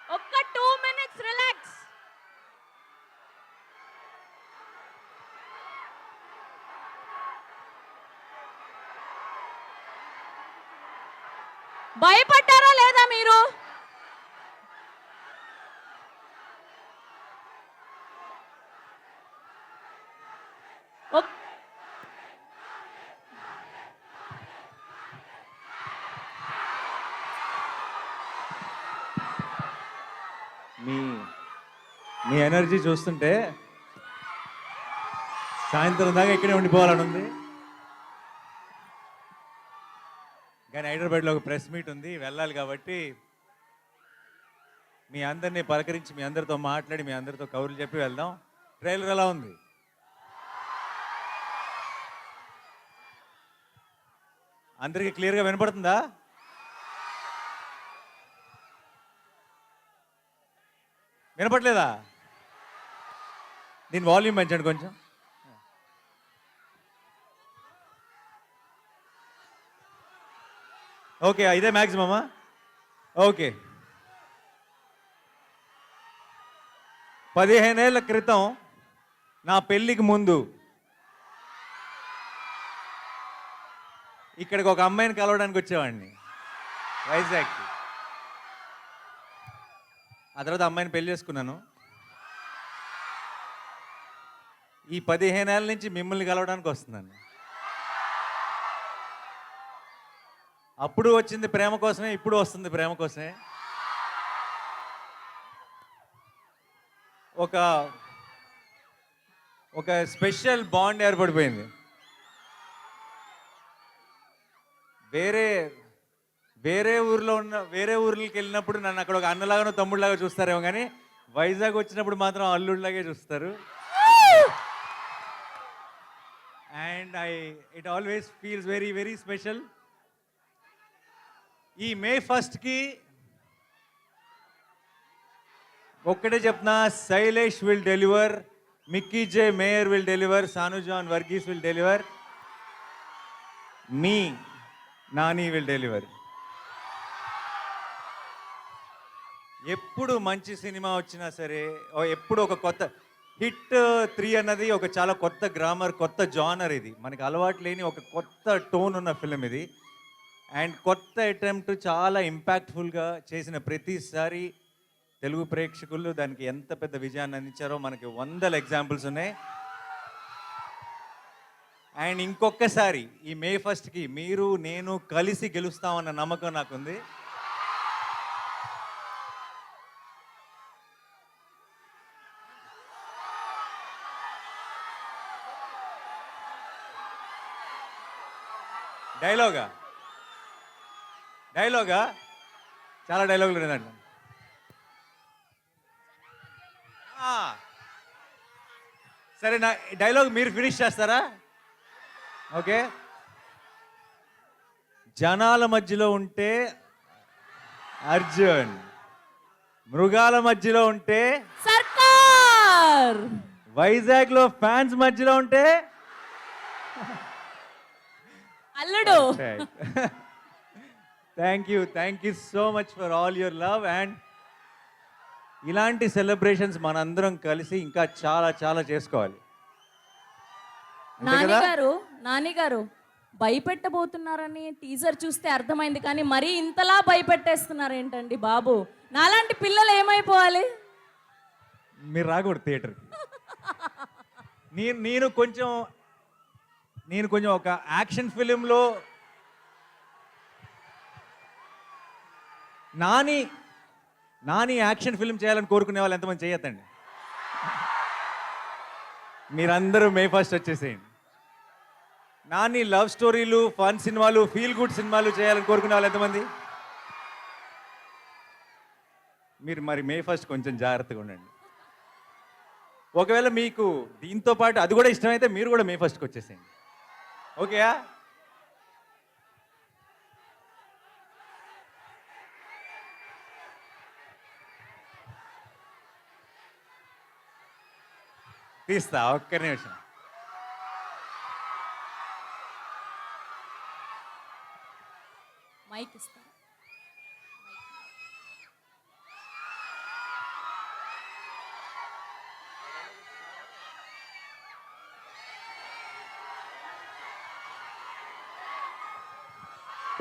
ఒక్క 2 minutes relax. భయపడ్డారా లేదా మీరు? ఒక్- మీ మీ ఎనర్జీ చూస్తుంటే సాయంత్రం దాకా ఇక్కడే ఉండిపోవాలని ఉంది. కానీ హైదరాబాద్లో ఒక ప్రెస్ మీట్ ఉంది, వెళ్ళాలి కాబట్టి మీ అందరినీ పలకరించి మీ అందరితో మాట్లాడి మీ అందరితో కబుర్లు చెప్పి వెళ్దాం. ట్రైలర్ ఎలా ఉంది? అందరికీ క్లియర్గా వినపడుతుందా? వినపట్లేదా? దీని వాల్యూమ్ పెంచండి కొంచెం. ఓకే, ఇదే మ్యాక్సిమమా? ఓకే. 15 ఏళ్ల క్రితం నా పెళ్ళికి ముందు ఇక్కడికి ఒక అమ్మాయిని కలవడానికి వచ్చేవాడిని వైజాగ్కి. ఆ తర్వాత అమ్మాయిని పెళ్లి చేసుకున్నాను. ఈ 15 ఏళ్ళ నుంచి మిమ్మల్ని కలవడానికి వస్తున్నాను. అప్పుడు వచ్చింది ప్రేమ కోసమే, ఇప్పుడు వస్తుంది ప్రేమ కోసమే. ఒక ఒక స్పెషల్ బాండ్ ఏర్పడిపోయింది. వేరే వేరే ఊర్లకి వెళ్ళినప్పుడు నన్ను అక్కడ ఒక అన్నలాగానో తమ్ముళ్ళలాగా చూస్తారేమో, కానీ వైజాగ్ వచ్చినప్పుడు మాత్రం అల్లుడిలాగే చూస్తారు. And it always feels very very special. ఈ మే 1కి ఒక్కటే చెప్తున్నా, Shailesh will deliver, Mickey J Meyer will deliver, Sanu John Varghese will deliver, మీ నాని విల్ డెలివర్. ఎప్పుడు మంచి సినిమా వచ్చినా సరే, ఎప్పుడు ఒక కొత్త హిట్ 3 అన్నది ఒక చాలా కొత్త గ్రామర్, కొత్త జానర్. ఇది మనకి అలవాటు లేని ఒక కొత్త టోన్ ఉన్న ఫిలిం ఇది. అండ్ కొత్త అటెంప్ట్, చాలా ఇంపాక్ట్ఫుల్గా చేసిన ప్రతిసారి తెలుగు ప్రేక్షకులు దానికి ఎంత పెద్ద విజయాన్ని అందించారో మనకి వందల ఎగ్జాంపుల్స్ ఉన్నాయి. అండ్ ఇంకొకసారి ఈ మే 1కి మీరు నేను కలిసి గెలుస్తామన్న నమ్మకం నాకుంది. డైలాగా చాలా డైలాగులు లేదండి. సరే, నా డైలాగ్ మీరు ఫినిష్ చేస్తారా? ఓకే. జనాల మధ్యలో ఉంటే అర్జున్, మృగాల మధ్యలో ఉంటే సర్కార్, వైజాగ్లో ఫ్యాన్స్ మధ్యలో ఉంటే అల్లుడు. Thank you so much for all your love. And ఇలాంటి సెలబ్రేషన్స్ మనందరం కలిసి ఇంకా చాలా చాలా చేసుకోవాలి. నానిగారు భయపెట్టబోతున్నారని టీజర్ చూస్తే అర్థమైంది, కానీ మరీ ఇంతలా భయపెట్టేస్తున్నారు ఏంటండి బాబు? నాలాంటి పిల్లలు ఏమైపోవాలి? మీరు రాకూడదు థియేటర్కి. నేను కొంచెం ఒక యాక్షన్ ఫిలింలో నాని యాక్షన్ ఫిల్మ్ చేయాలని కోరుకునే వాళ్ళు ఎంతమంది చేయొద్దండి. మీరందరూ మే 1 వచ్చేసేయండి. నాని లవ్ స్టోరీలు, ఫన్ సినిమాలు, ఫీల్ గుడ్ సినిమాలు చేయాలని కోరుకునే వాళ్ళు ఎంతమంది? మీరు మరి మే 1 కొంచెం జాగ్రత్తగా ఉండండి. ఒకవేళ మీకు దీంతో పాటు అది కూడా ఇష్టమైతే మీరు కూడా మే 1కి వచ్చేసేయండి. ఓకేయా? తీస్తా, ఒక్క నిమిషం. మైక్ ఇస్తా.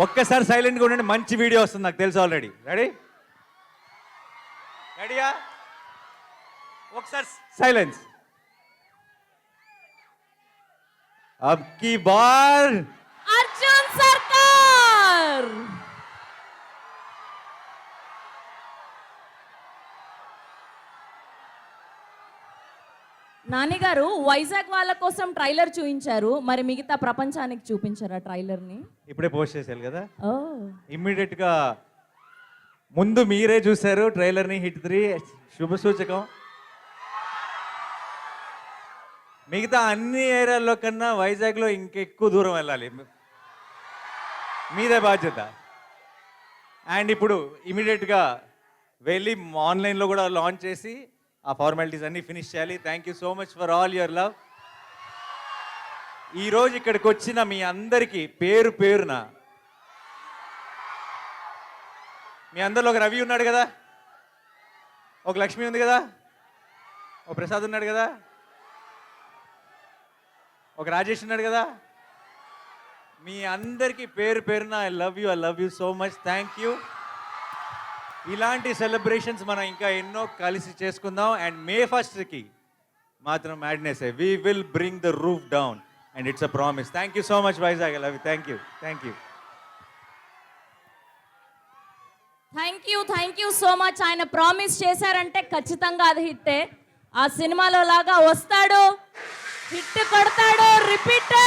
ఒక్కసారి సైలెంట్గా ఉండండి, మంచి వీడియో వస్తుంది నాకు తెలుసు ఆల్రెడీ. రెడీయా? ఒకసారి సైలెన్స్. అబ్ కీ బార్ అర్జున్ సర్కార్. నానిగారు వైజాగ్ వాళ్ళ కోసం ట్రైలర్ చూపించారు, మరి మిగతా ప్రపంచానికి చూపించారా ట్రైలర్ని? ఇప్పుడే పోస్ట్ చేశారు కదా, ఓ ఇమ్మీడియట్గా ముందు మీరే చూశారు ట్రైలర్ని. హిట్ 3 శుభ సూచకం. మిగతా అన్ని ఏరియాల్లో కన్నా వైజాగ్లో ఇంకెక్కువ దూరం వెళ్ళాలి, మీదే బాధ్యత. అండ్ ఇప్పుడు ఇమీడియట్గా వెళ్ళి ఆన్లైన్లో కూడా లాంచ్ చేసి ఆ ఫార్మాలిటీస్ అన్నీ ఫినిష్ చేయాలి. Thank you so much for all your love. ఈరోజు ఇక్కడికి వచ్చిన మీ అందరికీ పేరు పేరున, మీ అందరిలో ఒక రవి ఉన్నాడు కదా, ఒక లక్ష్మి ఉంది కదా, ఒక ప్రసాద్ ఉన్నాడు కదా, ఒక రాజేష్ ఉన్నాడు కదా, మీ అందరికీ పేరు పేరున I love you so much. Thank you. ఇలాంటి సెలబ్రేషన్స్ మనం ఇంకా ఎన్నో కలిసి చేసుకుందాం. అండ్ May 1st మాత్రం madness, we will bring the roof down and it's a promise. Thank you so much Vizag. I love you. Thank you. Thank you so much. ఆయన promise చేశారంటే ఖచ్చితంగా అది హిట్టే. ఆ సినిమాలో లాగా వస్తాడు, హిట్ కొడతాడు, repeat.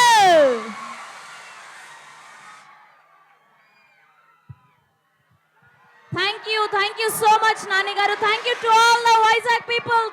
Thank you so much Nani garu. Thank you to all the Vizag people.